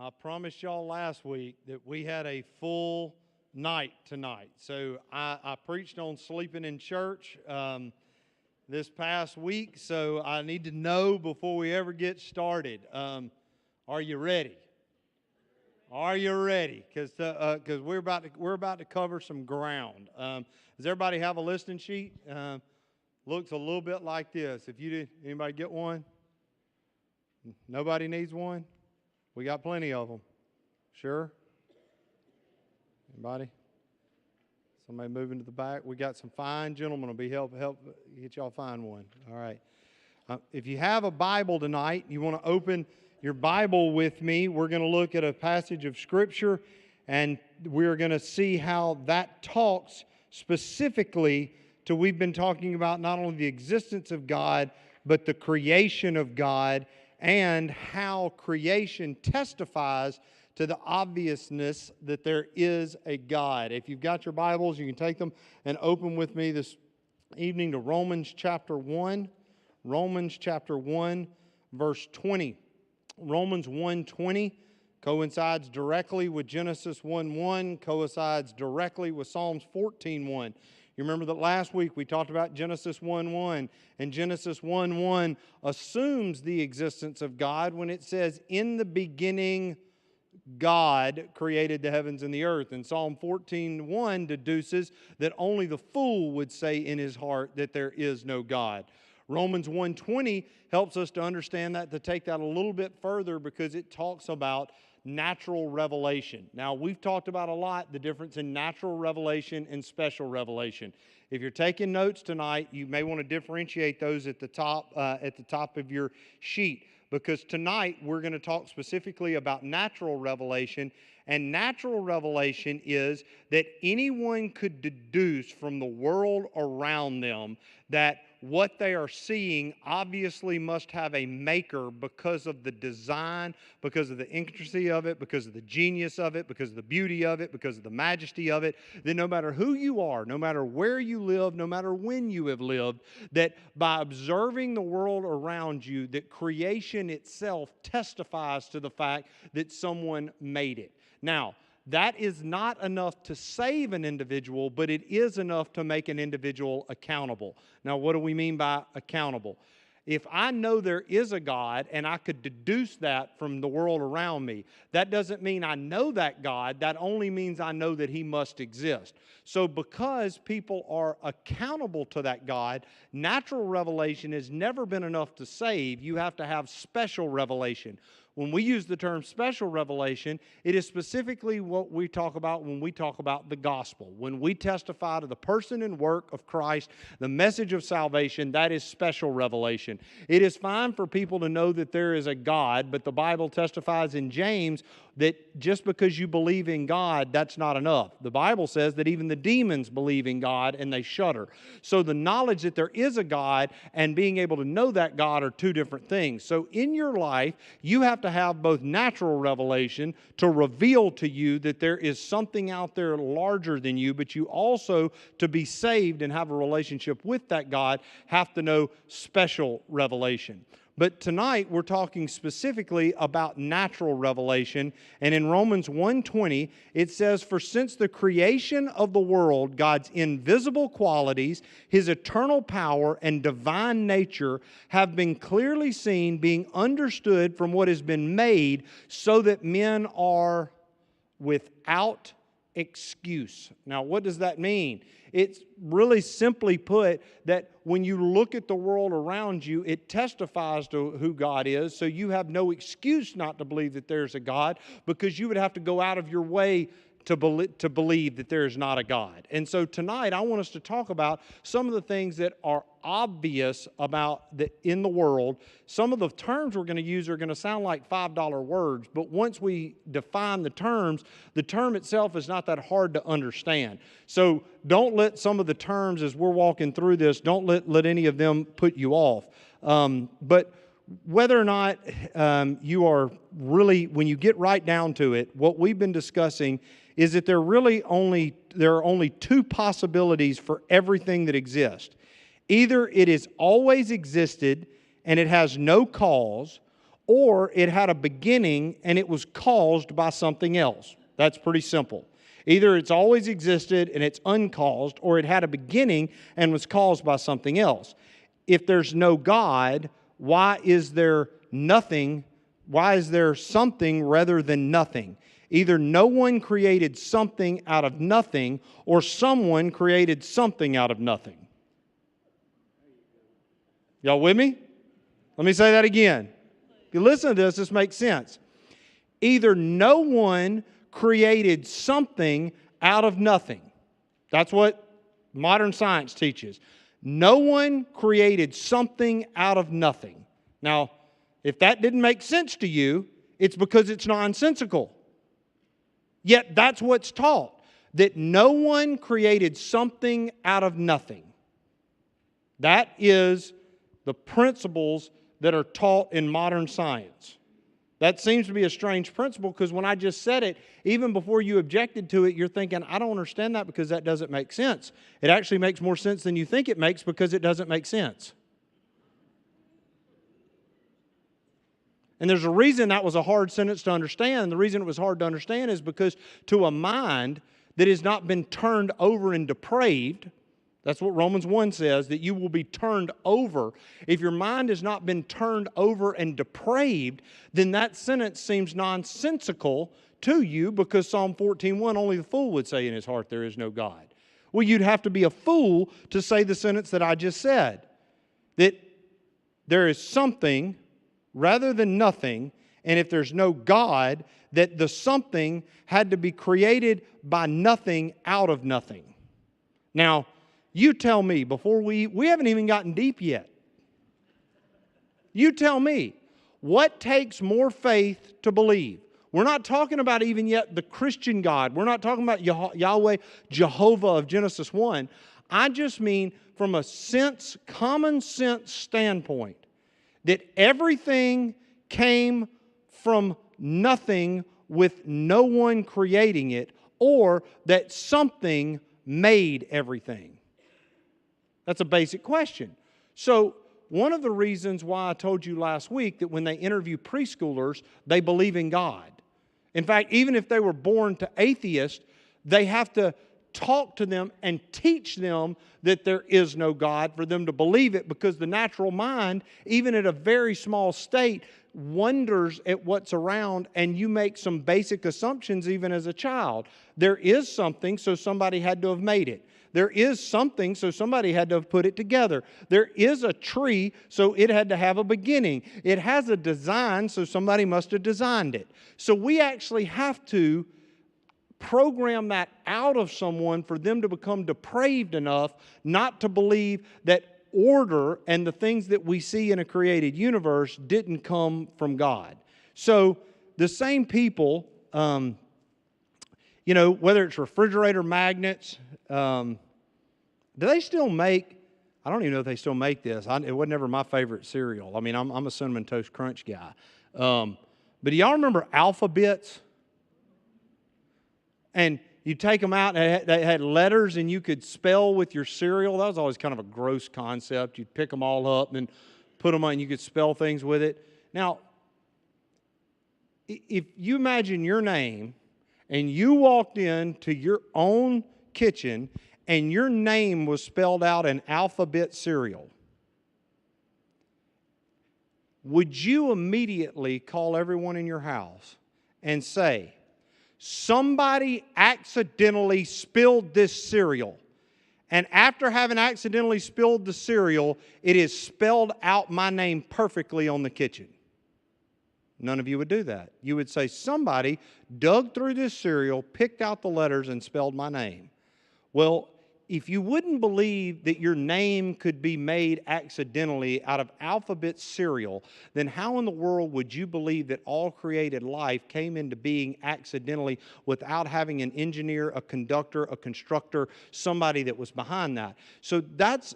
I promised y'all last week that we had a full night tonight. So I preached on sleeping in church this past week, so I need to know before we ever get started. Are you ready? Are you ready? Because we're about to cover some ground. Does everybody have a listening sheet? Looks a little bit like this. If you did, anybody get one? Nobody needs one? We got plenty of them. Sure? Anybody? Somebody moving to the back? We got some fine gentlemen will be help get y'all find one. All right. If you have a Bible tonight, you want to open your Bible with me. We're going to look at a passage of Scripture, and we're going to see how that talks specifically to we've been talking about not only the existence of God, but the creation of God, and how creation testifies to the obviousness that there is a God. If you've got your Bibles, you can take them and open with me this evening to Romans chapter 1. Romans chapter 1, verse 20. Romans 1:20 coincides directly with Genesis 1:1, coincides directly with Psalms 14:1. You remember that last week we talked about Genesis 1:1, and Genesis 1:1 assumes the existence of God when it says, "In the beginning, God created the heavens and the earth." And Psalm 14:1 deduces that only the fool would say in his heart that there is no God. Romans 1:20 helps us to understand that, to take that a little bit further, because it talks about natural revelation. Now, we've talked about a lot the difference in natural revelation and special revelation. If you're taking notes tonight, you may want to differentiate those at the top of your sheet, because tonight we're going to talk specifically about natural revelation. And natural revelation is that anyone could deduce from the world around them that what they are seeing obviously must have a maker because of the design, because of the intricacy of it, because of the genius of it, because of the beauty of it, because of the majesty of it, that no matter who you are, no matter where you live, no matter when you have lived, that by observing the world around you, that creation itself testifies to the fact that someone made it. Now, that is not enough to save an individual, but it is enough to make an individual accountable. Now, what do we mean by accountable? If I know there is a God and I could deduce that from the world around me, that doesn't mean I know that God. That only means I know that He must exist. So because people are accountable to that God, natural revelation has never been enough to save. You have to have special revelation. When we use the term special revelation, it is specifically what we talk about when we talk about the gospel. When we testify to the person and work of Christ, the message of salvation, that is special revelation. It is fine for people to know that there is a God, but the Bible testifies in James that just because you believe in God, that's not enough. The Bible says that even the demons believe in God and they shudder. So the knowledge that there is a God and being able to know that God are two different things. So in your life, you have to have both natural revelation to reveal to you that there is something out there larger than you, but you also, to be saved and have a relationship with that God, have to know special revelation. But tonight we're talking specifically about natural revelation, and in Romans 1:20 it says, "For since the creation of the world, God's invisible qualities, His eternal power and divine nature have been clearly seen, being understood from what has been made, so that men are without excuse." Now, what does that mean? It's really simply put that when you look at the world around you, it testifies to who God is, so you have no excuse not to believe that there's a God, because you would have to go out of your way to believe that there is not a God. And so tonight I want us to talk about some of the things that are obvious about in the world. Some of the terms we're going to use are going to sound like $5 words, but once we define the terms, the term itself is not that hard to understand. So don't let some of the terms as we're walking through this, don't let any of them put you off. But whether or not you are really, when you get right down to it, what we've been discussing is that there are only two possibilities for everything that exists. Either it has always existed and it has no cause, or it had a beginning and it was caused by something else. That's pretty simple. Either it's always existed and it's uncaused, or it had a beginning and was caused by something else. If there's no God, why is there nothing? Why is there something rather than nothing? Either no one created something out of nothing, or someone created something out of nothing. Y'all with me? Let me say that again. If you listen to this makes sense. Either no one created something out of nothing. That's what modern science teaches. No one created something out of nothing. Now, if that didn't make sense to you, it's because it's nonsensical. Yet that's what's taught, that no one created something out of nothing. That is the principles that are taught in modern science. That seems to be a strange principle, because when I just said it, even before you objected to it, you're thinking, I don't understand that because that doesn't make sense. It actually makes more sense than you think it makes, because it doesn't make sense. And there's a reason that was a hard sentence to understand. And the reason it was hard to understand is because to a mind that has not been turned over and depraved, that's what Romans 1 says, that you will be turned over. If your mind has not been turned over and depraved, then that sentence seems nonsensical to you, because Psalm 14:1, only the fool would say in his heart there is no God. Well, you'd have to be a fool to say the sentence that I just said, that there is something rather than nothing, and if there's no God, that the something had to be created by nothing out of nothing. Now, you tell me, before we haven't even gotten deep yet. You tell me, what takes more faith to believe? We're not talking about even yet the Christian God. We're not talking about Yahweh, Jehovah of Genesis 1. I just mean from a common sense standpoint, that everything came from nothing with no one creating it, or that something made everything. That's a basic question. So, one of the reasons why I told you last week that when they interview preschoolers, they believe in God. In fact, even if they were born to atheists, they have to talk to them and teach them that there is no God for them to believe it, because the natural mind, even at a very small state, wonders at what's around, and you make some basic assumptions even as a child. There is something, so somebody had to have made it. There is something, so somebody had to have put it together. There is a tree, so it had to have a beginning. It has a design, so somebody must have designed it. So we actually have to program that out of someone for them to become depraved enough not to believe that order and the things that we see in a created universe didn't come from God. So the same people, whether it's refrigerator magnets, do they still make, I don't even know if they still make this. It wasn't ever my favorite cereal. I mean, I'm a Cinnamon Toast Crunch guy. But do y'all remember Alpha-Bits? And you take them out, and they had letters, and you could spell with your cereal. That was always kind of a gross concept. You'd pick them all up and then put them on, and you could spell things with it. Now, if you imagine your name, and you walked into your own kitchen, and your name was spelled out in alphabet cereal, would you immediately call everyone in your house and say, somebody accidentally spilled this cereal, and after having accidentally spilled the cereal, it is spelled out my name perfectly on the kitchen? None of you would do that. You would say, somebody dug through this cereal, picked out the letters, and spelled my name. Well, if you wouldn't believe that your name could be made accidentally out of alphabet cereal, then how in the world would you believe that all created life came into being accidentally without having an engineer, a conductor, a constructor, somebody that was behind that? So that's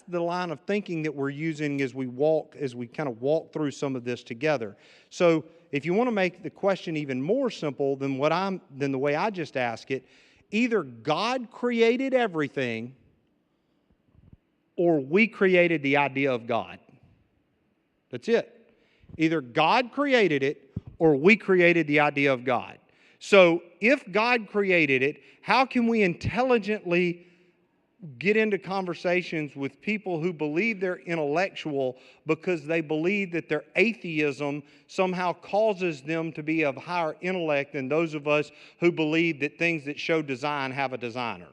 the line of thinking that we're using as we kind of walk through some of this together. So if you want to make the question even more simple than the way I just asked it, either God created everything or we created the idea of God. That's it. Either God created it or we created the idea of God. So if God created it, how can we intelligently get into conversations with people who believe they're intellectual because they believe that their atheism somehow causes them to be of higher intellect than those of us who believe that things that show design have a designer?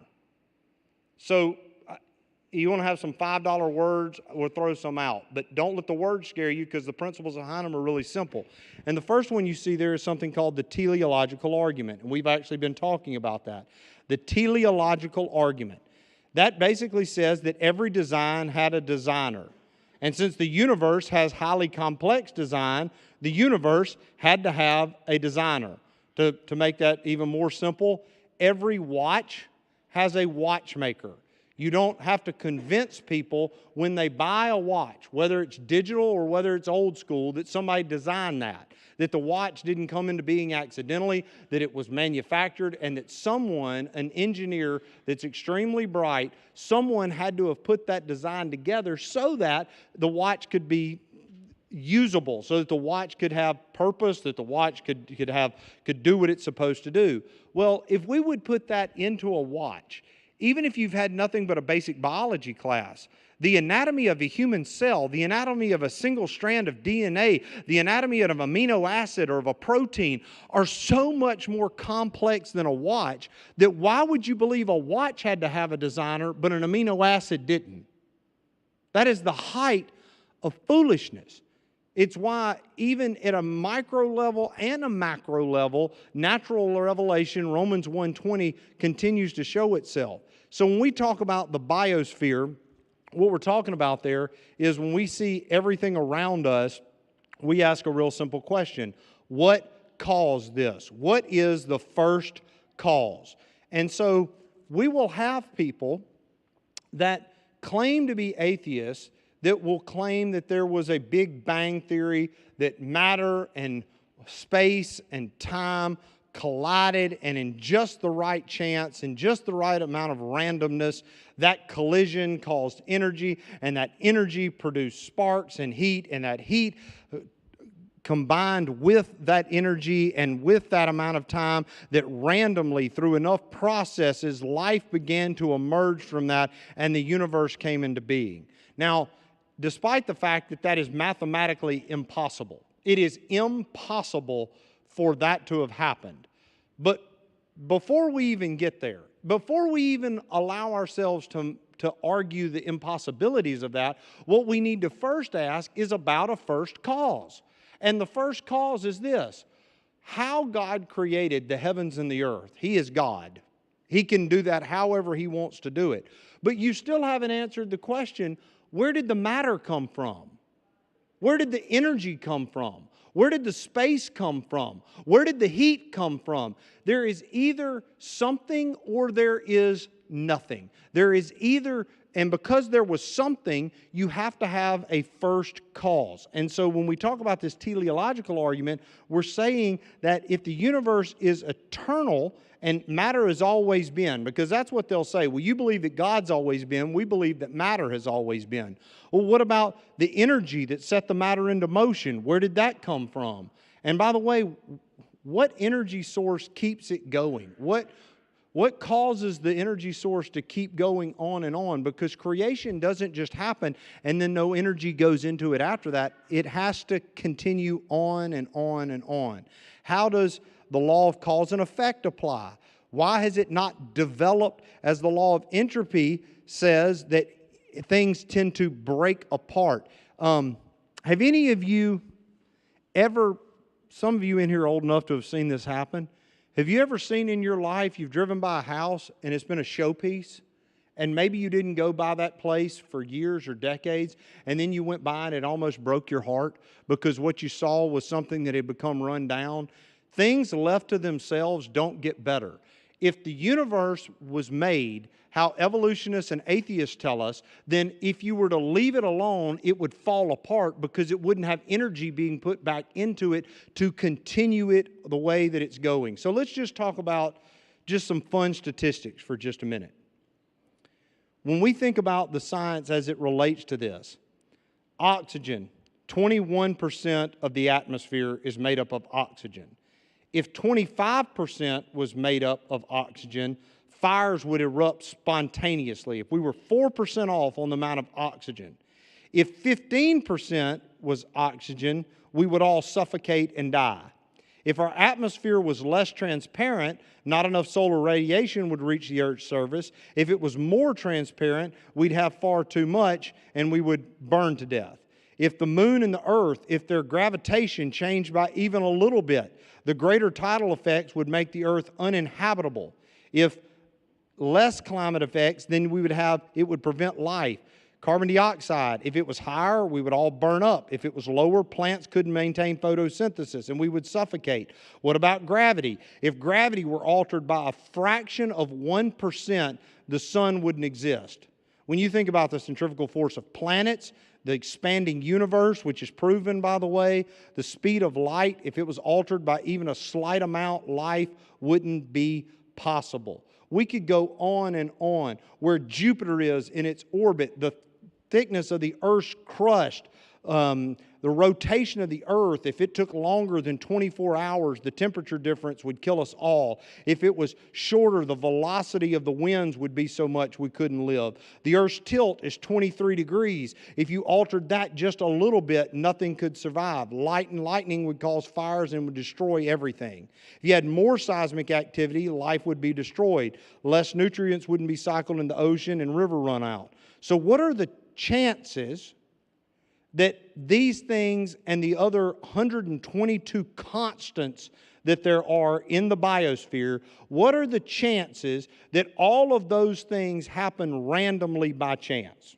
So you want to have some $5 words, we'll throw some out. But don't let the words scare you, because the principles behind them are really simple. And the first one you see there is something called the teleological argument. And we've actually been talking about that. The teleological argument. That basically says that every design had a designer. And since the universe has highly complex design, the universe had to have a designer. To make that even more simple, every watch has a watchmaker. You don't have to convince people when they buy a watch, whether it's digital or whether it's old school, that somebody designed that the watch didn't come into being accidentally, that it was manufactured, and that someone, an engineer that's extremely bright, someone had to have put that design together so that the watch could be usable, so that the watch could have purpose, that the watch could do what it's supposed to do. Well, if we would put that into a watch, even if you've had nothing but a basic biology class, the anatomy of a human cell, the anatomy of a single strand of DNA, the anatomy of an amino acid or of a protein are so much more complex than a watch that why would you believe a watch had to have a designer but an amino acid didn't? That is the height of foolishness. It's why even at a micro level and a macro level, natural revelation, Romans 1:20, continues to show itself. So when we talk about the biosphere, what we're talking about there is when we see everything around us, we ask a real simple question. What caused this? What is the first cause? And so we will have people that claim to be atheists that will claim that there was a Big Bang theory, that matter and space and time collided, and in just the right chance, in just the right amount of randomness, that collision caused energy, and that energy produced sparks and heat, and that heat combined with that energy and with that amount of time, that randomly, through enough processes, life began to emerge from that, and the universe came into being. Now, despite the fact that that is mathematically impossible, it is impossible for that to have happened. But before we even get there, before we even allow ourselves to argue the impossibilities of that, what we need to first ask is about a first cause. And the first cause is this: how God created the heavens and the earth. He is God. He can do that however He wants to do it. But you still haven't answered the question, where did the matter come from? Where did the energy come from? Where did the space come from? Where did the heat come from? There is either something or there is nothing. There is either, and because there was something, you have to have a first cause. And so when we talk about this teleological argument, we're saying that if the universe is eternal and matter has always been, because that's what they'll say. Well, you believe that God's always been. We believe that matter has always been. Well, what about the energy that set the matter into motion? Where did that come from? And by the way, what energy source keeps it going? What causes the energy source to keep going on and on? Because creation doesn't just happen and then no energy goes into it after that. It has to continue on and on and on. How does the law of cause and effect apply? Why has it not developed as the law of entropy says that things tend to break apart? Have any of you ever, some of you in here are old enough to have seen this happen, have you ever seen in your life, you've driven by a house and it's been a showpiece, and maybe you didn't go by that place for years or decades, and then you went by and it almost broke your heart because what you saw was something that had become run down? Things left to themselves don't get better. If the universe was made how evolutionists and atheists tell us, then if you were to leave it alone, it would fall apart because it wouldn't have energy being put back into it to continue it the way that it's going. So let's just talk about just some fun statistics for just a minute. When we think about the science as it relates to this, oxygen, 21% of the atmosphere is made up of oxygen. If 25% was made up of oxygen, fires would erupt spontaneously. If we were 4% off on the amount of oxygen. If 15% was oxygen, we would all suffocate and die. If our atmosphere was less transparent, not enough solar radiation would reach the Earth's surface. If it was more transparent, we'd have far too much and we would burn to death. If the moon and the earth, if their gravitation changed by even a little bit, the greater tidal effects would make the earth uninhabitable. If less climate effects, then it would prevent life. Carbon dioxide, if it was higher, we would all burn up. If it was lower, plants couldn't maintain photosynthesis and we would suffocate. What about gravity? If gravity were altered by a fraction of 1%, the sun wouldn't exist. When you think about the centrifugal force of planets, the expanding universe, which is proven, by the way, the speed of light, if it was altered by even a slight amount, life wouldn't be possible. We could go on and on. Where Jupiter is in its orbit, the thickness of the Earth's crust, the rotation of the Earth, if it took longer than 24 hours, the temperature difference would kill us all. If it was shorter, the velocity of the winds would be so much we couldn't live. The Earth's tilt is 23 degrees. If you altered that just a little bit, nothing could survive. Light and lightning would cause fires and would destroy everything. If you had more seismic activity, life would be destroyed. Less nutrients wouldn't be cycled in the ocean and river run out. So what are the chances that these things and the other 122 constants that there are in the biosphere, what are the chances that all of those things happen randomly by chance?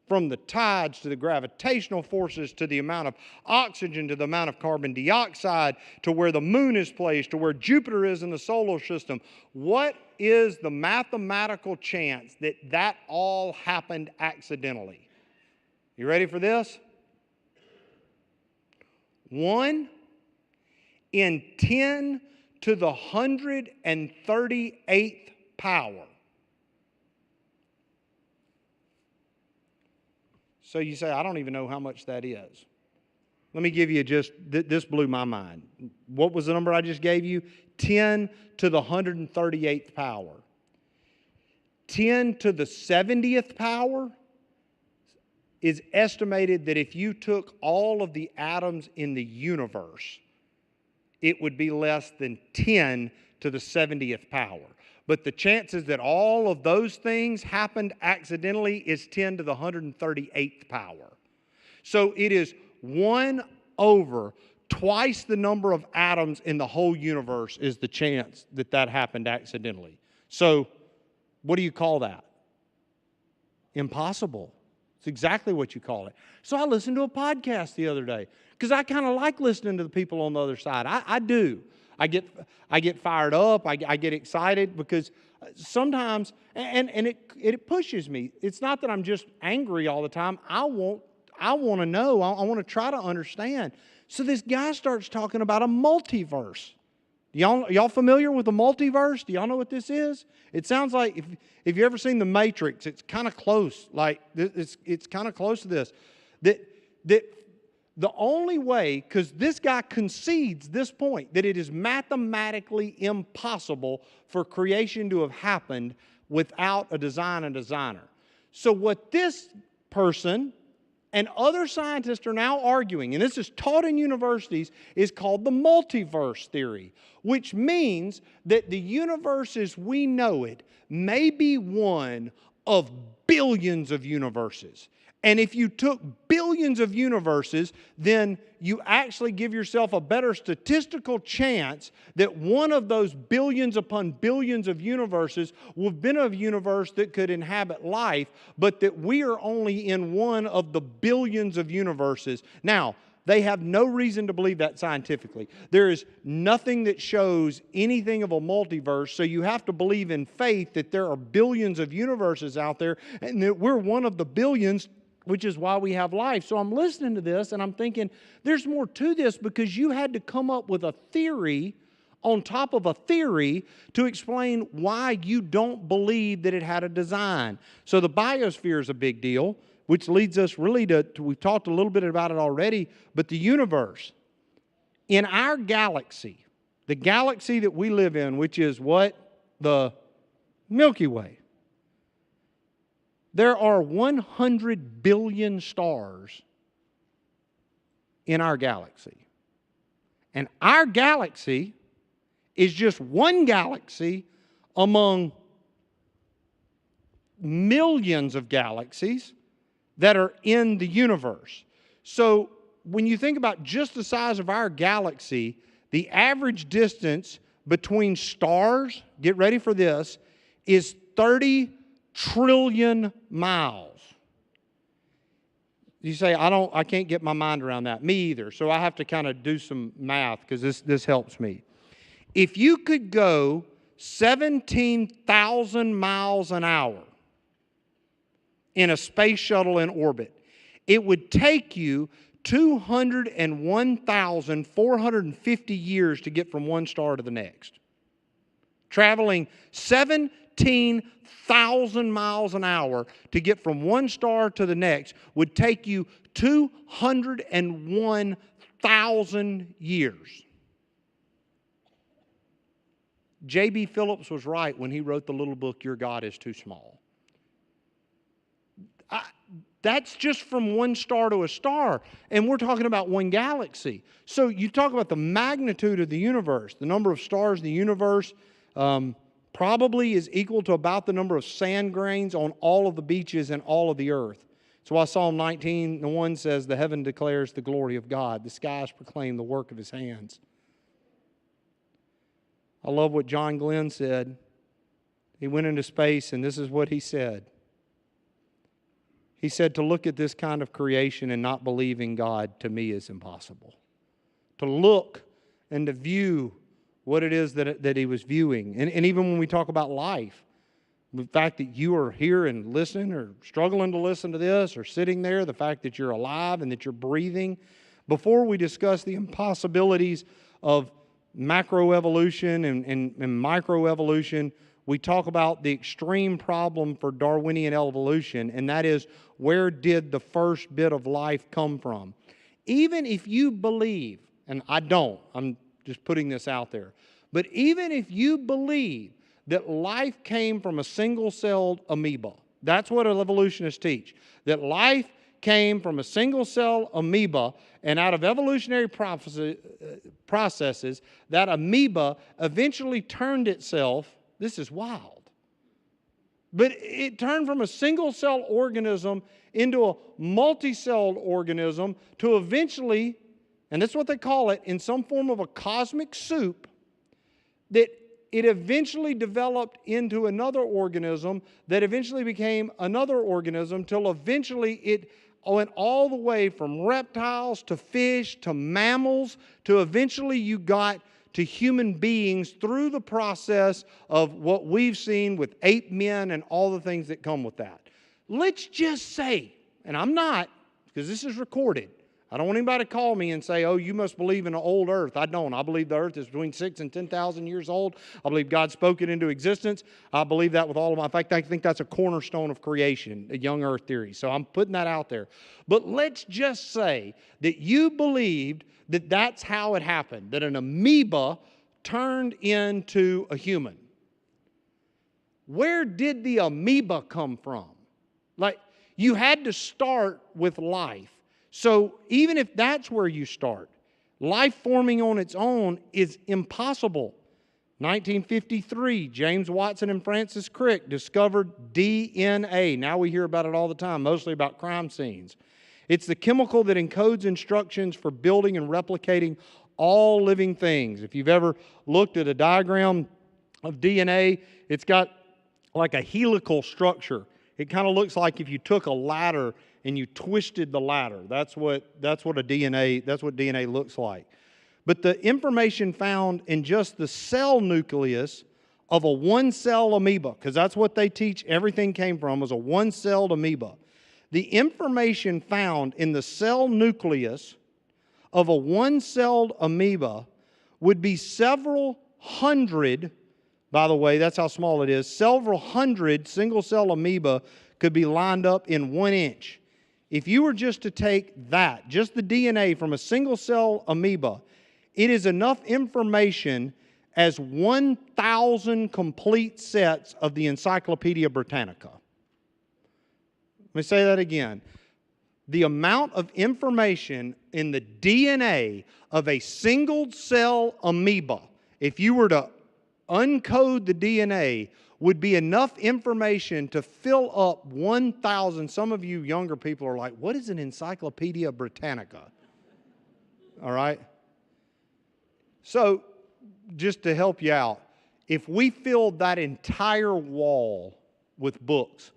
From the tides to the gravitational forces to the amount of oxygen to the amount of carbon dioxide to where the moon is placed to where Jupiter is in the solar system. What is the mathematical chance that that all happened accidentally? You ready for this? 1 in 10 to the 138th power. So you say, I don't even know how much that is. Let me give you this blew my mind. What was the number I just gave you? 10 to the 138th power. 10 to the 70th power is estimated that if you took all of the atoms in the universe, it would be less than 10 to the 70th power. But the chances that all of those things happened accidentally is 10 to the 138th power. So it is 1 over twice the number of atoms in the whole universe is the chance that that happened accidentally. So what do you call that? Impossible. It's exactly what you call it. So I listened to a podcast the other day because I kind of like listening to the people on the other side. I do. I get fired up. I get excited because sometimes, and it pushes me. It's not that I'm just angry all the time. I want to know. I want to try to understand. So this guy starts talking about a multiverse. Y'all familiar with the multiverse? Do y'all know what this is? It sounds like if you ever seen The Matrix, it's kind of close. Like it's kind of close to this. That the only way, because this guy concedes this point, that it is mathematically impossible for creation to have happened without a designer. So what this person and other scientists are now arguing, and this is taught in universities, is called the multiverse theory, which means that the universe as we know it may be one of billions of universes. And if you took billions of universes, then you actually give yourself a better statistical chance that one of those billions upon billions of universes would have been a universe that could inhabit life, but that we are only in one of the billions of universes. Now, they have no reason to believe that scientifically. There is nothing that shows anything of a multiverse, so you have to believe in faith that there are billions of universes out there and that we're one of the billions, which is why we have life. So I'm listening to this and I'm thinking, there's more to this because you had to come up with a theory on top of a theory to explain why you don't believe that it had a design. So the biosphere is a big deal. which leads us really to we've talked a little bit about it already, but the universe. In our galaxy, the galaxy that we live in, which is what? The Milky Way. There are 100 billion stars in our galaxy. And our galaxy is just one galaxy among millions of galaxies that are in the universe. So when you think about just the size of our galaxy, the average distance between stars, get ready for this, is 30 trillion miles. You say, I can't get my mind around that. Me either. So I have to kind of do some math because this helps me. If you could go 17,000 miles an hour in a space shuttle in orbit, it would take you 201,450 years to get from one star to the next. Traveling 17,000 miles an hour to get from one star to the next would take you 201,000 years. J.B. Phillips was right when he wrote the little book, Your God is Too Small. That's just from one star to a star, and we're talking about one galaxy. So you talk about the magnitude of the universe. The number of stars in the universe probably is equal to about the number of sand grains on all of the beaches and all of the earth. That's why Psalm 19:1 says, the heaven declares the glory of God. The skies proclaim the work of His hands. I love what John Glenn said. He went into space, and this is what he said. He said, to look at this kind of creation and not believe in God, to me, is impossible. To look and to view what it is that he was viewing. And even when we talk about life, the fact that you are here and listening or struggling to listen to this or sitting there, the fact that you're alive and that you're breathing. Before we discuss the impossibilities of macroevolution and microevolution, we talk about the extreme problem for Darwinian evolution, and that is, where did the first bit of life come from? Even if you believe, and I don't, I'm just putting this out there, but even if you believe that life came from a single-celled amoeba, that's what evolutionists teach, that life came from a single-cell amoeba, and out of evolutionary processes, that amoeba eventually turned itself. This is wild. But it turned from a single-cell organism into a multi-celled organism to eventually, and that's what they call it, in some form of a cosmic soup, that it eventually developed into another organism that eventually became another organism till eventually it went all the way from reptiles to fish to mammals to eventually you got to human beings through the process of what we've seen with ape men and all the things that come with that. Let's just say, and I'm not, because this is recorded, I don't want anybody to call me and say, oh, you must believe in an old earth. I don't. I believe the earth is between 6,000 and 10,000 years old. I believe God spoke it into existence. I believe that with all of my, in fact, I think that's a cornerstone of creation, a young earth theory. So I'm putting that out there. But let's just say that you believed that that's how it happened, that an amoeba turned into a human. Where did the amoeba come from? Like, you had to start with life. So even if that's where you start, life forming on its own is impossible. 1953, James Watson and Francis Crick discovered DNA. Now we hear about it all the time, mostly about crime scenes. It's the chemical that encodes instructions for building and replicating all living things. If you've ever looked at a diagram of DNA, it's got like a helical structure. It kind of looks like if you took a ladder and you twisted the ladder. That's what DNA looks like. But the information found in just the cell nucleus of a one-cell amoeba, because that's what they teach everything came from, was a one-celled amoeba. The information found in the cell nucleus of a one-celled amoeba would be several hundred, by the way, that's how small it is, several hundred single-cell amoeba could be lined up in 1 inch. if you were just to take that, just the DNA from a single cell amoeba, it is enough information as 1,000 complete sets of the Encyclopedia Britannica. Let me say that again. The amount of information in the DNA of a single cell amoeba, if you were to uncode the DNA, would be enough information to fill up 1,000. Some of you younger people are like, what is an Encyclopedia Britannica? All right? So, just to help you out, if we filled that entire wall with books,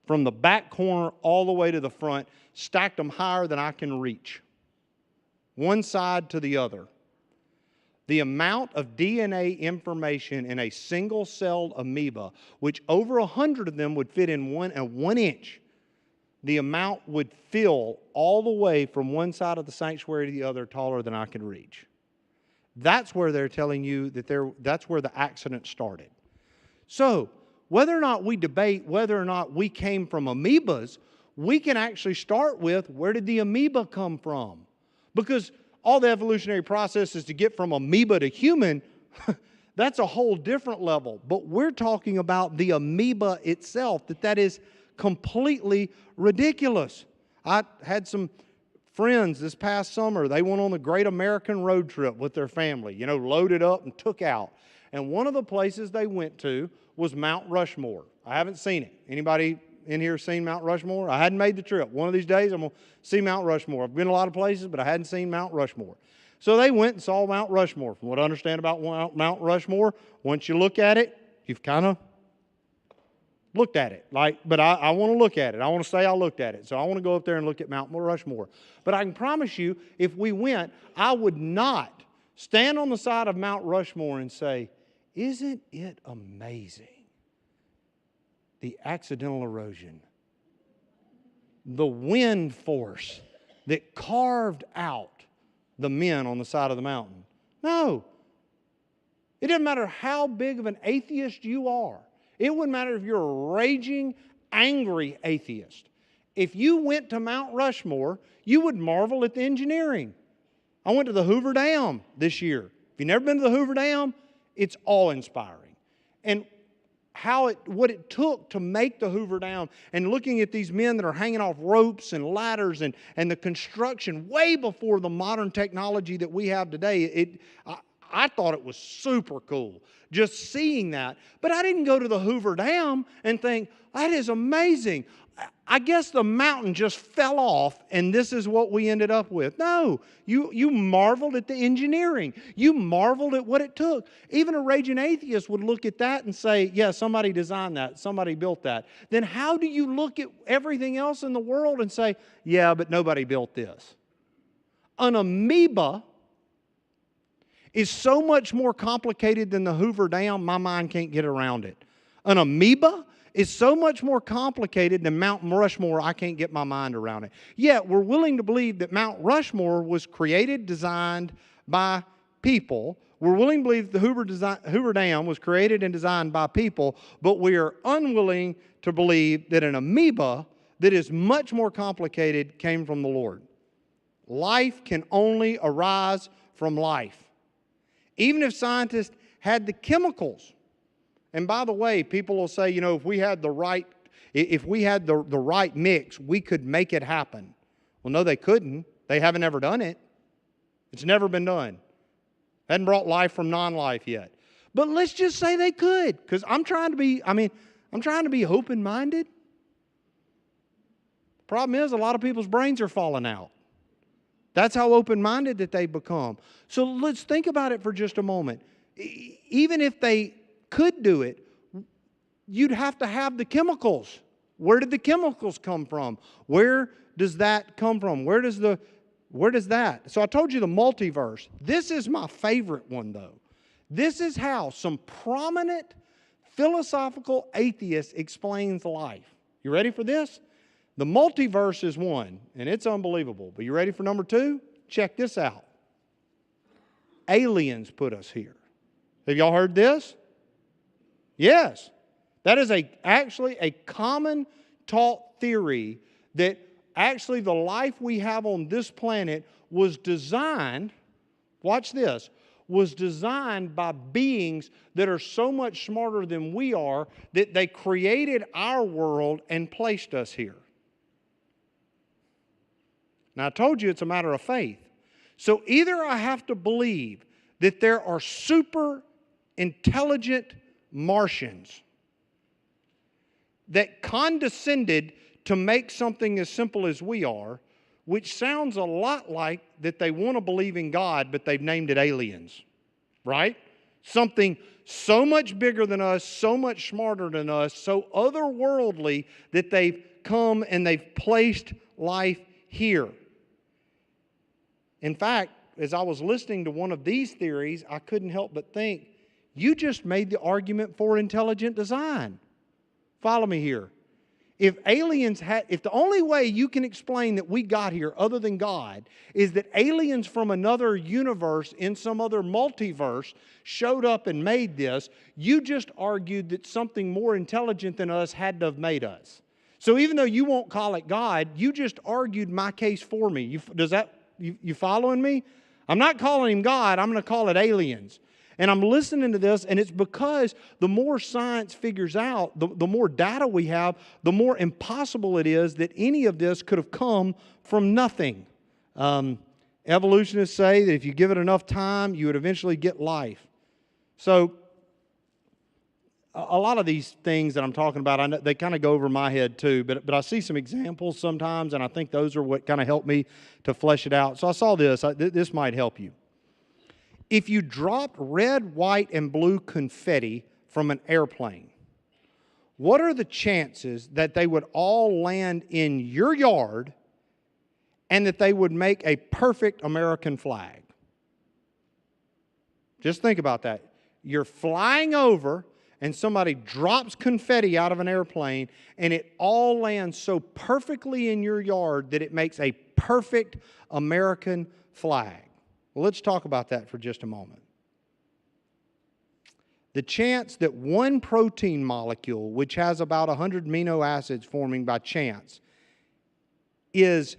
from the back corner all the way to the front, stacked them higher than I can reach, one side to the other, the amount of DNA information in a single-celled amoeba, which over 100 of them would fit in one inch, the amount would fill all the way from one side of the sanctuary to the other, taller than I could reach. That's where they're telling you that that's where the accident started. So, whether or not we debate whether or not we came from amoebas, we can actually start with, where did the amoeba come from? Because all the evolutionary processes to get from amoeba to human, that's a whole different level. But we're talking about the amoeba itself, that is completely ridiculous. I had some friends this past summer. They went on the Great American Road Trip with their family, loaded up and took out. And one of the places they went to was Mount Rushmore. I haven't seen it. Anybody in here seen Mount Rushmore? I hadn't made the trip. One of these days I'm going to see Mount Rushmore. I've been a lot of places, but I hadn't seen Mount Rushmore. So they went and saw Mount Rushmore. From what I understand about Mount Rushmore, once you look at it, you've kind of looked at it. But I want to look at it. I want to say I looked at it. So I want to go up there and look at Mount Rushmore. But I can promise you, if we went, I would not stand on the side of Mount Rushmore and say, isn't it amazing? The accidental erosion, the wind force that carved out the men on the side of the mountain. No. It doesn't matter how big of an atheist you are. It wouldn't matter if you're a raging, angry atheist. If you went to Mount Rushmore, you would marvel at the engineering. I went to the Hoover Dam this year. If you've never been to the Hoover Dam, it's awe-inspiring. And what it took to make the Hoover Dam, and looking at these men that are hanging off ropes and ladders and the construction way before the modern technology that we have today, I thought it was super cool just seeing that. But I didn't go to the Hoover Dam and think, that is amazing. I guess the mountain just fell off and this is what we ended up with. No, you marveled at the engineering. You marveled at what it took. Even a raging atheist would look at that and say, yeah, somebody designed that, somebody built that. Then how do you look at everything else in the world and say, yeah, but nobody built this? An amoeba is so much more complicated than the Hoover Dam, my mind can't get around it. An amoeba is so much more complicated than Mount Rushmore, I can't get my mind around it. Yet, we're willing to believe that Mount Rushmore was created, designed by people. We're willing to believe the Hoover Dam was created and designed by people, but we are unwilling to believe that an amoeba that is much more complicated came from the Lord. Life can only arise from life. Even if scientists had the chemicals. And by the way, people will say, if we had the right mix, we could make it happen. Well, no, they couldn't. They haven't ever done it. It's never been done. Hadn't brought life from non-life yet. But let's just say they could, because I'm trying to be open-minded. Problem is, a lot of people's brains are falling out. That's how open-minded that they become. So let's think about it for just a moment. Even if they could do it, you'd have to have the chemicals. Where did the chemicals come from? Where does that come from? Where does that? So I told you the multiverse. This is my favorite one, though. This is how some prominent philosophical atheist explains life. You ready for this? The multiverse is one, and it's unbelievable. But you ready for number two? Check this out. Aliens put us here. Have y'all heard this? Yes. That is actually a common taught theory that Actually, the life we have on this planet was designed, watch this, was designed by beings that are so much smarter than we are that they created our world and placed us here. Now, I told you it's a matter of faith. So either I have to believe that there are super intelligent Martians that condescended to make something as simple as we are, which sounds a lot like that they want to believe in God, but they've named it aliens, right? Something so much bigger than us, so much smarter than us, so otherworldly that they've come and they've placed life here. In fact, as I was listening to one of these theories, I couldn't help but think, you just made the argument for intelligent design. Follow me here. If the only way you can explain that we got here other than God is that aliens from another universe in some other multiverse showed up and made this, you just argued that something more intelligent than us had to have made us. So even though you won't call it God, you just argued my case for me. You following me? I'm not calling him God, I'm going to call it aliens. And I'm listening to this, and it's because the more science figures out, the more data we have, the more impossible it is that any of this could have come from nothing. Evolutionists say that if you give it enough time, you would eventually get life. So, a lot of these things that I'm talking about, I know they kind of go over my head too, but I see some examples sometimes, and I think those are what kind of help me to flesh it out. So I saw this. This might help you. If you dropped red, white, and blue confetti from an airplane, what are the chances that they would all land in your yard and that they would make a perfect American flag? Just think about that. You're flying over and somebody drops confetti out of an airplane and it all lands so perfectly in your yard that it makes a perfect American flag. Well, let's talk about that for just a moment. The chance that one protein molecule, which has about 100 amino acids forming by chance, is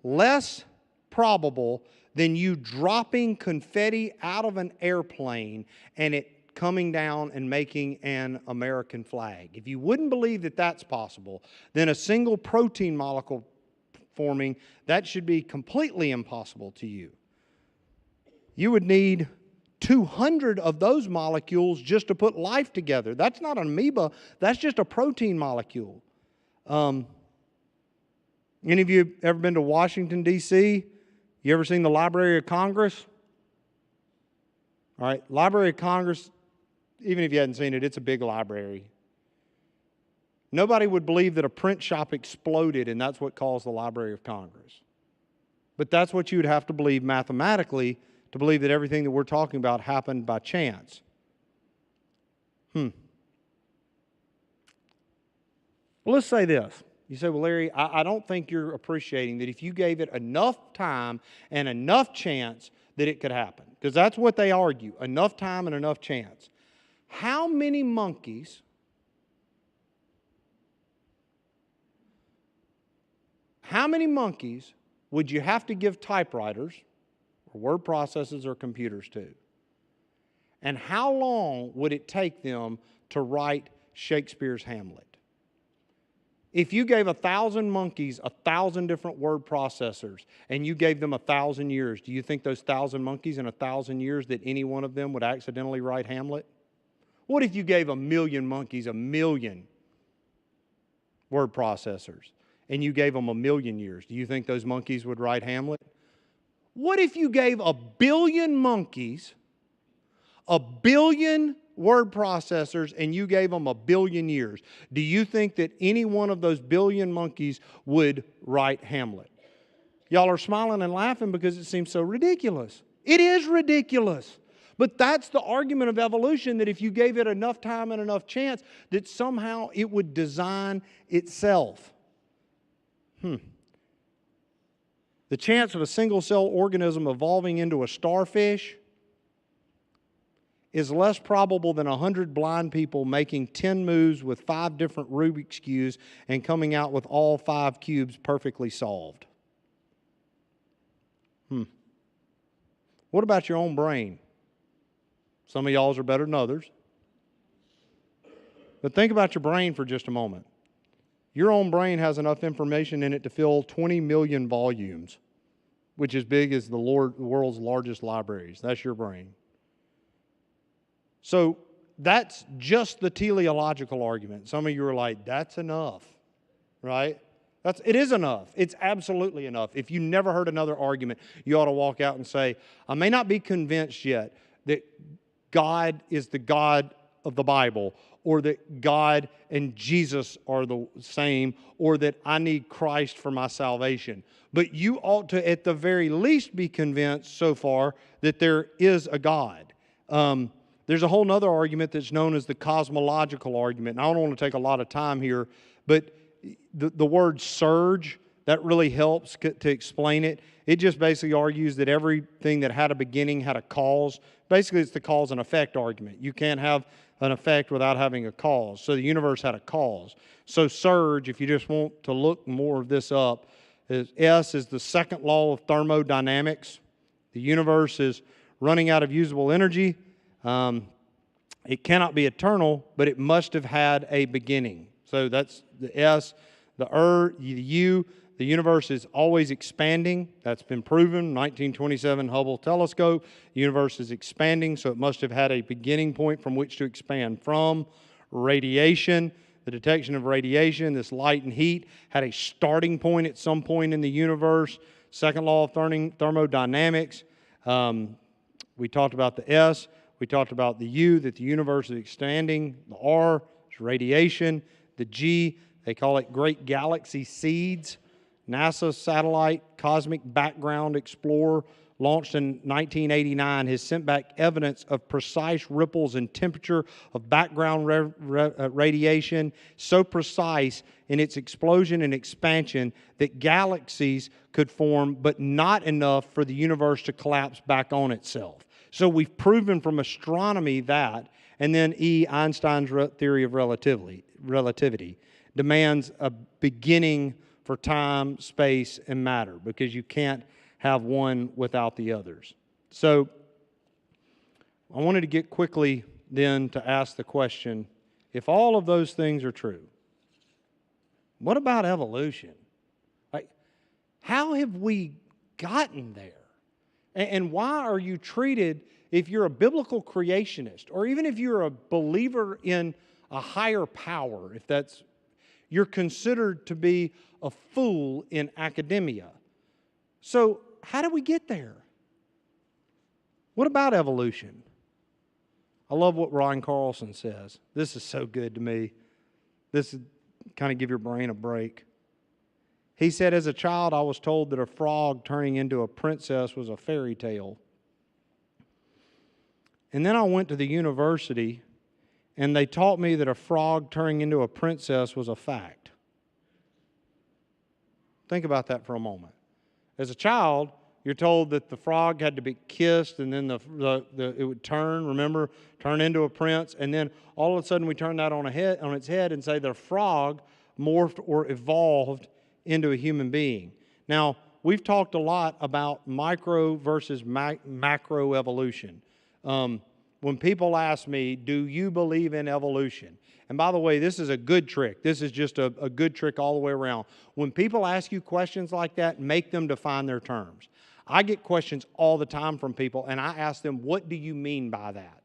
less probable than you dropping confetti out of an airplane and it coming down and making an American flag. If you wouldn't believe that that's possible, then a single protein molecule forming, that should be completely impossible to you. You would need 200 of those molecules just to put life together. That's not an amoeba, that's just a protein molecule. Any of you ever been to Washington, D.C.? You ever seen the Library of Congress? All right, Library of Congress, even if you hadn't seen it, it's a big library. Nobody would believe that a print shop exploded and that's what caused the Library of Congress. But that's what you would have to believe mathematically to believe that everything that we're talking about happened by chance. Well, let's say this. You say, well, Larry, I don't think you're appreciating that if you gave it enough time and enough chance that it could happen. Because that's what they argue, enough time and enough chance. How many monkeys would you have to give typewriters or word processors or computers to? And how long would it take them to write Shakespeare's Hamlet? If you gave 1,000 monkeys 1,000 different word processors and you gave them 1,000 years, do you think those 1,000 monkeys in 1,000 years that any one of them would accidentally write Hamlet? What if you gave 1,000,000 monkeys 1,000,000 word processors and you gave them 1,000,000 years? Do you think those monkeys would write Hamlet? What if you gave 1,000,000,000 monkeys 1,000,000,000 word processors and you gave them 1,000,000,000 years? Do you think that any one of those 1,000,000,000 monkeys would write Hamlet? Y'all are smiling and laughing because it seems so ridiculous. It is ridiculous. But that's the argument of evolution, that if you gave it enough time and enough chance, that somehow it would design itself. The chance of a single-cell organism evolving into a starfish is less probable than 100 blind people making 10 moves with 5 different Rubik's Cubes and coming out with all 5 cubes perfectly solved. What about your own brain? Some of y'all's are better than others. But think about your brain for just a moment. Your own brain has enough information in it to fill 20 million volumes, which is big as the world's largest libraries. That's your brain. So that's just the teleological argument. Some of you are like, that's enough, right? It is enough. It's absolutely enough. If you never heard another argument, you ought to walk out and say, I may not be convinced yet that God is the God of the Bible, or that God and Jesus are the same, or that I need Christ for my salvation. But you ought to, at the very least, be convinced so far that there is a God. There's a whole other argument that's known as the cosmological argument. And I don't want to take a lot of time here, but the word surge, that really helps to explain it. It just basically argues that everything that had a beginning had a cause. Basically, it's the cause and effect argument. You can't have an effect without having a cause. So the universe had a cause. So surge, if you just want to look more of this up, S is the second law of thermodynamics. The universe is running out of usable energy. It cannot be eternal, but it must have had a beginning. So that's the S. The U, the universe is always expanding. That's been proven. 1927 Hubble telescope. The universe is expanding, so it must have had a beginning point from which to expand from. Radiation, the detection of radiation, this light and heat, had a starting point at some point in the universe. Second law of thermodynamics. We talked about the S. We talked about the U, that the universe is expanding. The R is radiation. The G, they call it great galaxy seeds. NASA satellite Cosmic Background Explorer, launched in 1989, has sent back evidence of precise ripples in temperature of background radiation, so precise in its explosion and expansion that galaxies could form, but not enough for the universe to collapse back on itself. So we've proven from astronomy that, and then E, Einstein's theory of relativity, demands a beginning for time, space, and matter, because you can't have one without the others. So I wanted to get quickly then to ask the question, if all of those things are true, what about evolution? Like, how have we gotten there? And why are you treated, if you're a biblical creationist, or even if you're a believer in a higher power, if that's, you're considered to be a fool in academia. So how do we get there? What about evolution? I love what Ryan Carlson says. This is so good to me. This is kind of give your brain a break. He said, as a child, I was told that a frog turning into a princess was a fairy tale. And then I went to the university, and they taught me that a frog turning into a princess was a fact. Think about that for a moment. As a child, you're told that the frog had to be kissed, and then it would turn into a prince, and then all of a sudden we turn that on its head and say the frog morphed or evolved into a human being. Now, we've talked a lot about micro versus macro evolution. When people ask me, do you believe in evolution? And by the way, this is a good trick. This is just a good trick all the way around. When people ask you questions like that, make them define their terms. I get questions all the time from people, and I ask them, what do you mean by that?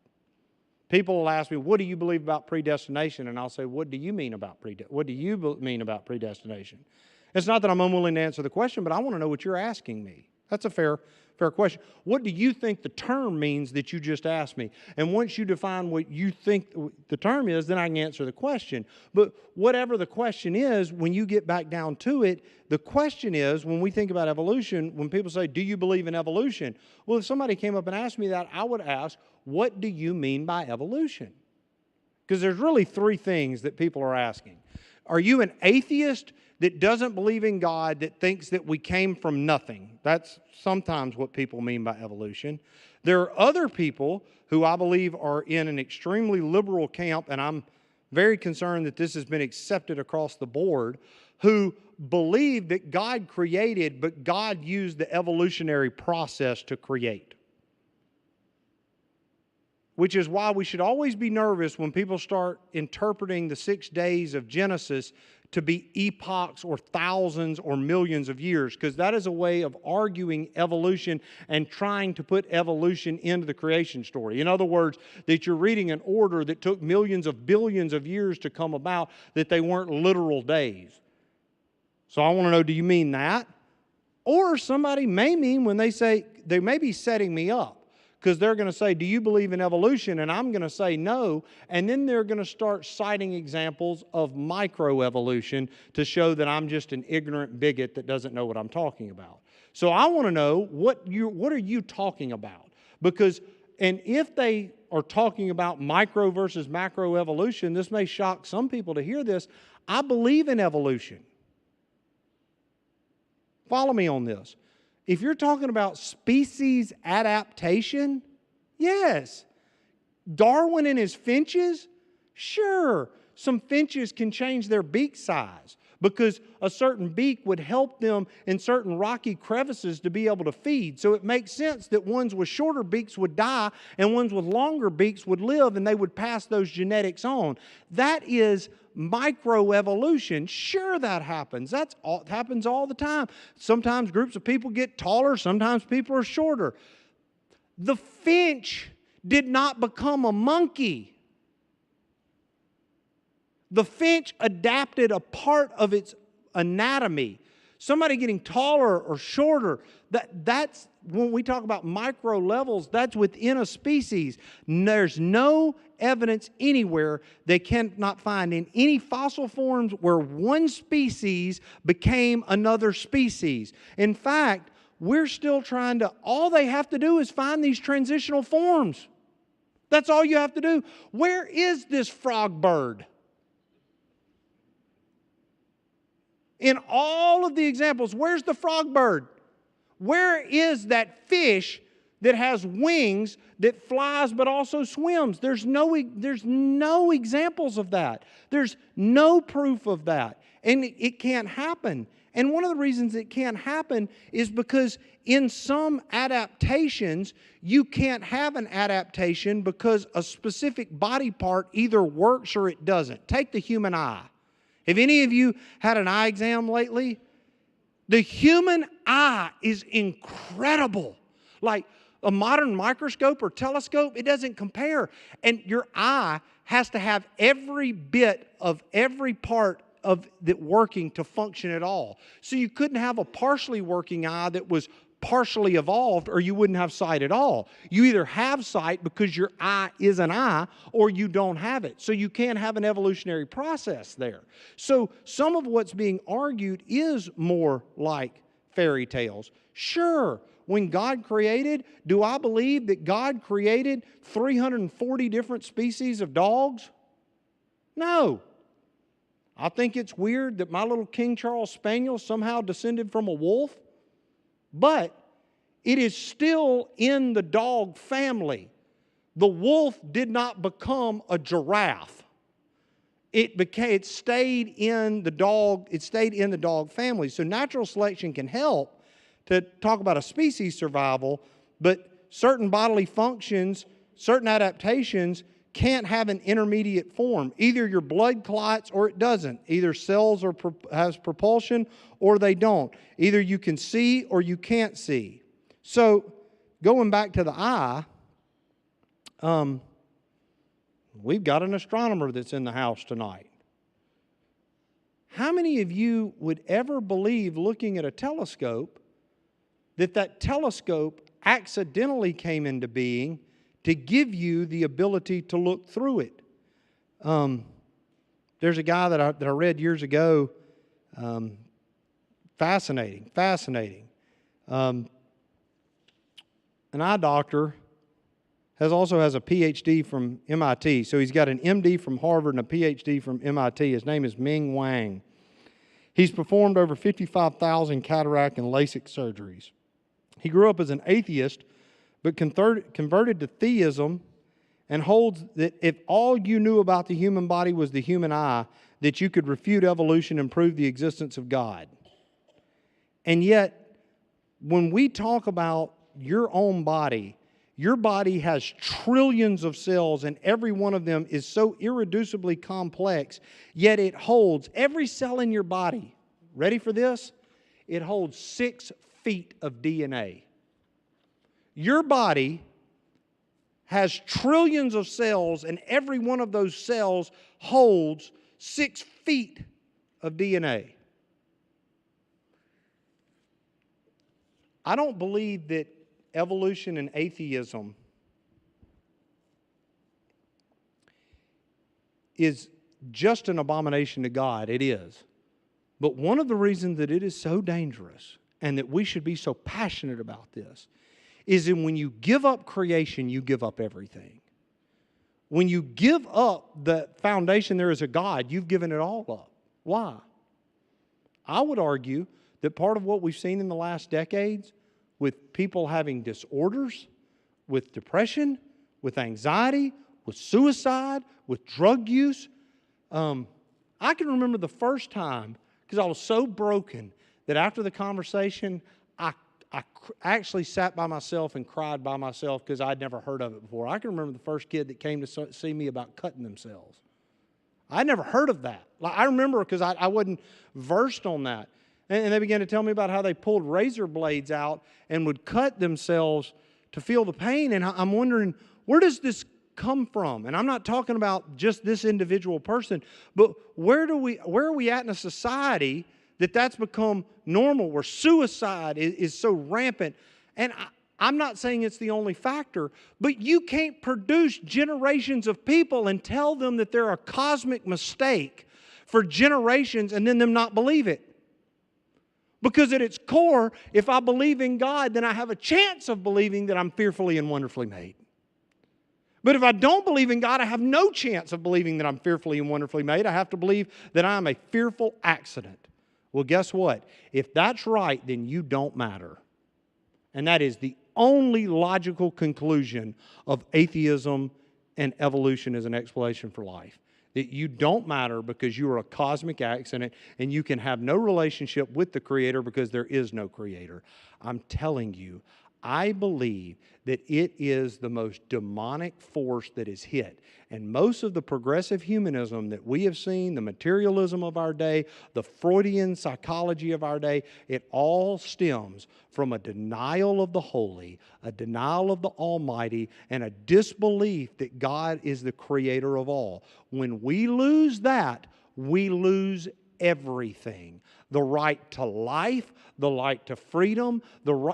People will ask me, what do you believe about predestination? And I'll say, what do you mean about predestination? It's not that I'm unwilling to answer the question, but I want to know what you're asking me. That's a fair question. What do you think the term means that you just asked me? And once you define what you think the term is, then I can answer the question. But whatever the question is, when you get back down to it, the question is, when we think about evolution, when people say, do you believe in evolution? Well, if somebody came up and asked me that, I would ask, what do you mean by evolution? Because there's really three things that people are asking. Are you an atheist that doesn't believe in God, that thinks that we came from nothing? That's sometimes what people mean by evolution. There are other people who I believe are in an extremely liberal camp, and I'm very concerned that this has been accepted across the board, who believe that God created, but God used the evolutionary process to create. Which is why we should always be nervous when people start interpreting the 6 days of Genesis to be epochs or thousands or millions of years, because that is a way of arguing evolution and trying to put evolution into the creation story. In other words, that you're reading an order that took millions of billions of years to come about, that they weren't literal days. So I want to know, do you mean that? Or somebody may mean when they say, they may be setting me up, because they're going to say, do you believe in evolution? And I'm going to say no. And then they're going to start citing examples of microevolution to show that I'm just an ignorant bigot that doesn't know what I'm talking about. So I want to know, what are you talking about? Because, and if they are talking about micro versus macroevolution, this may shock some people to hear this. I believe in evolution. Follow me on this. If you're talking about species adaptation, yes. Darwin and his finches, sure. Some finches can change their beak size because a certain beak would help them in certain rocky crevices to be able to feed. So it makes sense that ones with shorter beaks would die and ones with longer beaks would live, and they would pass those genetics on. That is microevolution. Sure, that happens. It happens all the time. Sometimes groups of people get taller, sometimes people are shorter. The finch did not become a monkey. The finch adapted a part of its anatomy. Somebody getting taller or shorter, that's when we talk about micro levels, that's within a species. There's no evidence anywhere they cannot find in any fossil forms where one species became another species. In fact, we're still trying to, all they have to do is find these transitional forms. That's all you have to do. Where is this frog bird? In all of the examples, where's the frog bird? Where is that fish that has wings that flies but also swims? There's no examples of that. There's no proof of that. And it can't happen. And one of the reasons it can't happen is because in some adaptations, you can't have an adaptation because a specific body part either works or it doesn't. Take the human eye. Have any of you had an eye exam lately? The human eye is incredible. Like a modern microscope or telescope, it doesn't compare. And your eye has to have every bit of every part of that working to function at all. So you couldn't have a partially working eye that was partially evolved, or you wouldn't have sight at all. You either have sight because your eye is an eye, or you don't have it. So you can't have an evolutionary process there. So some of what's being argued is more like fairy tales. Sure, when God created, do I believe that God created 340 different species of dogs? No. I think it's weird that my little King Charles Spaniel somehow descended from a wolf. But it is still in the dog family. The wolf did not become a giraffe. It stayed in the dog family. So natural selection can help to talk about a species survival, but certain bodily functions, certain adaptations can't have an intermediate form. Either your blood clots or it doesn't. Either cells has propulsion or they don't. Either you can see or you can't see. So going back to the eye, we've got an astronomer that's in the house tonight. How many of you would ever believe, looking at a telescope, that telescope accidentally came into being to give you the ability to look through it? There's a guy that I read years ago. Fascinating. An eye doctor also has a PhD from MIT. So he's got an MD from Harvard and a PhD from MIT. His name is Ming Wang. He's performed over 55,000 cataract and LASIK surgeries. He grew up as an atheist, but converted to theism and holds that if all you knew about the human body was the human eye, that you could refute evolution and prove the existence of God. And yet, when we talk about your own body, your body has trillions of cells, and every one of them is so irreducibly complex, yet it holds, every cell in your body, ready for this? It holds 6 feet of DNA. Your body has trillions of cells, and every one of those cells holds 6 feet of DNA. I don't believe that evolution and atheism is just an abomination to God. It is. But one of the reasons that it is so dangerous and that we should be so passionate about this is that when you give up creation, you give up everything. When you give up the foundation there is a God, you've given it all up. Why? I would argue that part of what we've seen in the last decades with people having disorders, with depression, with anxiety, with suicide, with drug use. I can remember the first time, because I was so broken, that after the conversation, I actually sat by myself and cried by myself because I'd never heard of it before. I can remember the first kid that came to see me about cutting themselves. I'd never heard of that. I remember because I wasn't versed on that. And they began to tell me about how they pulled razor blades out and would cut themselves to feel the pain. And I'm wondering, where does this come from? And I'm not talking about just this individual person, but where are we at in a society that's become normal, where suicide is so rampant? And I'm not saying it's the only factor, but you can't produce generations of people and tell them that they're a cosmic mistake for generations and then them not believe it. Because at its core, if I believe in God, then I have a chance of believing that I'm fearfully and wonderfully made. But if I don't believe in God, I have no chance of believing that I'm fearfully and wonderfully made. I have to believe that I'm a fearful accident. Well, guess what? If that's right, then you don't matter. And that is the only logical conclusion of atheism and evolution as an explanation for life. That you don't matter because you are a cosmic accident and you can have no relationship with the Creator because there is no Creator. I'm telling you, I believe that it is the most demonic force that is hit. And most of the progressive humanism that we have seen, the materialism of our day, the Freudian psychology of our day, it all stems from a denial of the holy, a denial of the almighty, and a disbelief that God is the creator of all. When we lose that, we lose everything. The right to life, the right to freedom,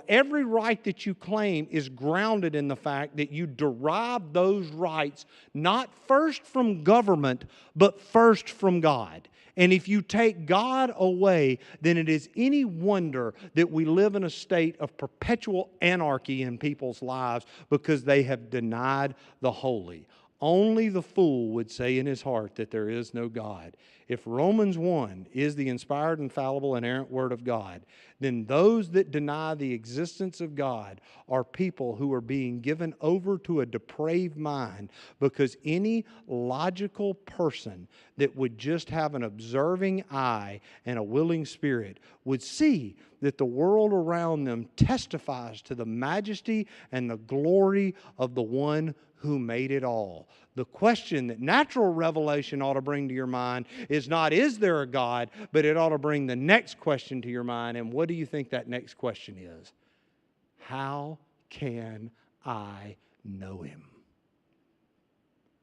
every right that you claim is grounded in the fact that you derive those rights not first from government, but first from God. And if you take God away, then it is any wonder that we live in a state of perpetual anarchy in people's lives because they have denied the holy. Only the fool would say in his heart that there is no God. If Romans 1 is the inspired, infallible, inerrant Word of God, then those that deny the existence of God are people who are being given over to a depraved mind, because any logical person that would just have an observing eye and a willing spirit would see that the world around them testifies to the majesty and the glory of the one who made it all. The question that natural revelation ought to bring to your mind is not, is there a God, but it ought to bring the next question to your mind. And what do you think that next question is? How can I know Him?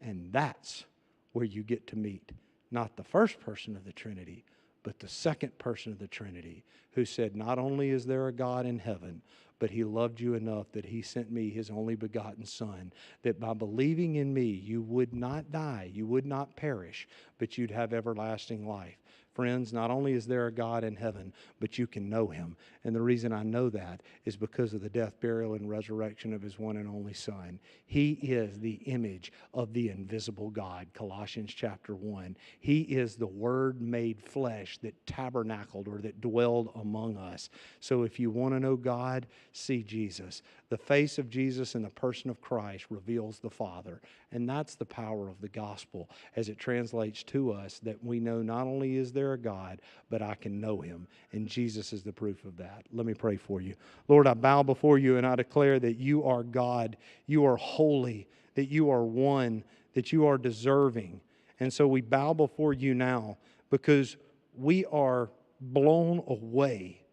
And that's where you get to meet not the first person of the Trinity, but the second person of the Trinity, who said, not only is there a God in heaven, but He loved you enough that He sent me His only begotten Son, that by believing in me, you would not die, you would not perish, but you'd have everlasting life. Friends, not only is there a God in heaven, but you can know him. And the reason I know that is because of the death, burial, and resurrection of his one and only Son. He is the image of the invisible God, Colossians chapter 1. He is the Word made flesh that tabernacled or that dwelled among us. So if you want to know God, see Jesus. The face of Jesus in the person of Christ reveals the Father. And that's the power of the gospel as it translates to us that we know not only is there a God, but I can know him. And Jesus is the proof of that. Let me pray for you. Lord, I bow before you and I declare that you are God, you are holy, that you are one, that you are deserving. And so we bow before you now because we are blown away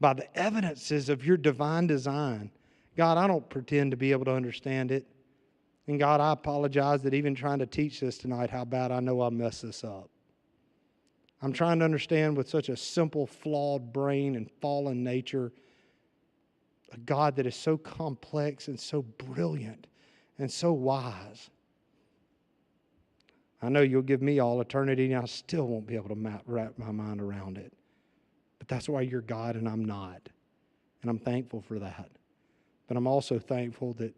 by the evidences of your divine design. God, I don't pretend to be able to understand it. And God, I apologize that even trying to teach this tonight, how bad I know I'll mess this up. I'm trying to understand with such a simple, flawed brain and fallen nature, a God that is so complex and so brilliant and so wise. I know you'll give me all eternity and I still won't be able to wrap my mind around it. But that's why you're God and I'm not. And I'm thankful for that. But I'm also thankful that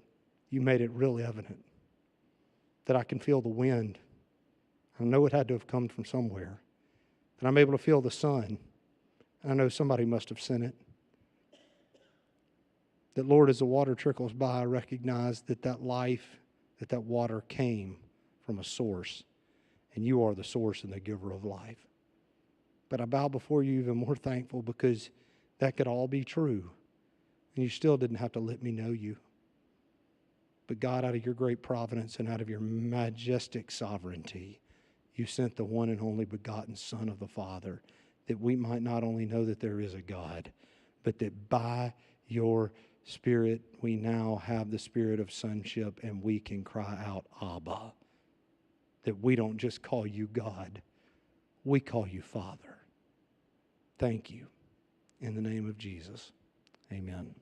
you made it really evident that I can feel the wind. I know it had to have come from somewhere. That I'm able to feel the sun. I know somebody must have sent it. That, Lord, as the water trickles by, I recognize that that life, that water came from a source. And you are the source and the giver of life. But I bow before you even more thankful because that could all be true. And you still didn't have to let me know you. But God, out of your great providence and out of your majestic sovereignty, you sent the one and only begotten Son of the Father, that we might not only know that there is a God, but that by your Spirit we now have the spirit of sonship and we can cry out, Abba. That we don't just call you God, we call you Father. Thank you. In the name of Jesus, amen.